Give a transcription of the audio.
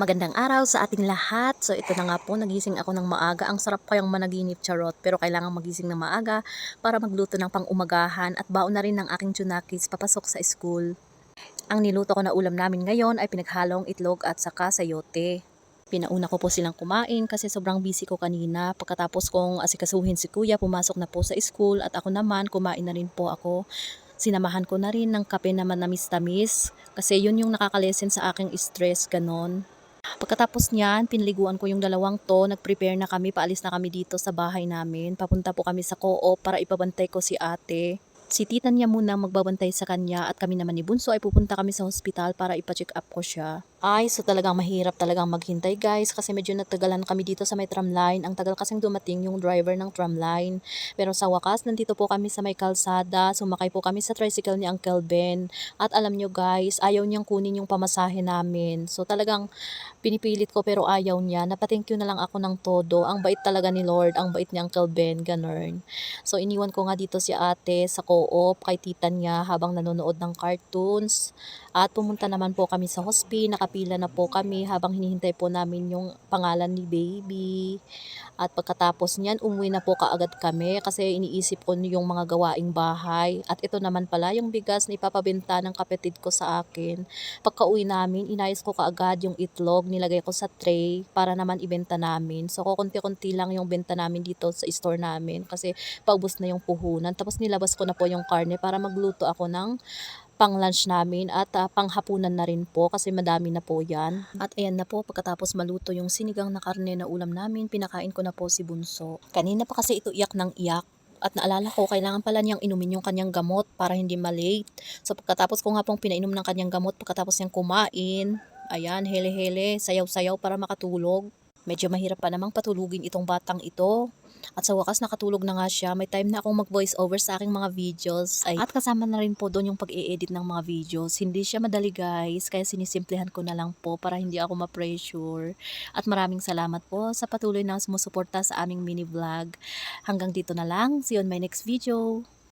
Magandang araw sa ating lahat. So ito na nga po, nagising ako ng maaga. Ang sarap kayang managinip, charot. Pero kailangan magising ng maaga para magluto ng pang-umagahan at baon na rin ng aking tsunakis papasok sa school. Ang niluto ko na ulam namin ngayon ay pinaghalong itlog at saka sayote. Pinauna ko po silang kumain kasi sobrang busy ko kanina. Pagkatapos kong asikasuhin si kuya, pumasok na po sa school at ako naman kumain na rin po ako. Sinamahan ko na rin ng kape na manamis-tamis kasi yun yung nakakalesen sa aking stress, ganon. Pagkatapos niyan, pinliguan ko yung dalawang to, nag-prepare na kami, paalis na kami dito sa bahay namin. Papunta po kami sa co-op para ipabantay ko si ate. Si tita niya muna magbabantay sa kanya at kami naman ni Bunso ay pupunta kami sa hospital para ipa-check up ko siya. Ay, so talagang mahirap talagang maghintay guys kasi medyo natagalan kami dito sa may tramline. Ang tagal kasing dumating yung driver ng tramline. Pero sa wakas, nandito po kami sa may kalsada. Sumakay po kami sa tricycle ni Uncle Ben. At alam nyo guys, ayaw niyang kunin yung pamasahe namin. So talagang pinipilit ko pero ayaw niya. Napa-thank you na lang ako ng todo. Ang bait talaga ni Lord, ang bait ni Uncle Ben, ganun. So iniwan ko nga dito si ate sa co-op kay tita niya habang nanonood ng cartoons. At pumunta naman po kami sa hospi, nakapila na po kami habang hinihintay po namin yung pangalan ni baby. At pagkatapos niyan, umuwi na po kaagad kami kasi iniisip ko yung mga gawaing bahay. At ito naman pala yung bigas na ipapabenta ng kapatid ko sa akin. Pagka-uwi namin, inayos ko kaagad yung itlog, nilagay ko sa tray para naman ibenta namin. So, kukunti-kunti lang yung benta namin dito sa store namin kasi paubos na yung puhunan. Tapos nilabas ko na po yung karne para magluto ako ng pang-lunch namin at panghapunan na rin po kasi madami na po yan. At ayan na po, pagkatapos maluto yung sinigang na karne na ulam namin, pinakain ko na po si Bunso. Kanina pa kasi ito iyak ng iyak. At naalala ko, kailangan pala niyang inumin yung kanyang gamot para hindi malate. So pagkatapos ko nga pong pinainom ng kanyang gamot, pagkatapos niyang kumain, ayan, hele-hele, sayaw-sayaw para makatulog. Medyo mahirap pa namang patulugin itong batang ito. At sa wakas nakatulog na nga siya. May time na akong mag-voice over sa aking mga videos. At kasama na rin po doon yung pag-i-edit ng mga videos. Hindi siya madali guys, kaya sinisimplihan ko na lang po para hindi ako ma-pressure. At maraming salamat po sa patuloy na sumusuporta sa aming mini vlog. Hanggang dito na lang. See you on my next video.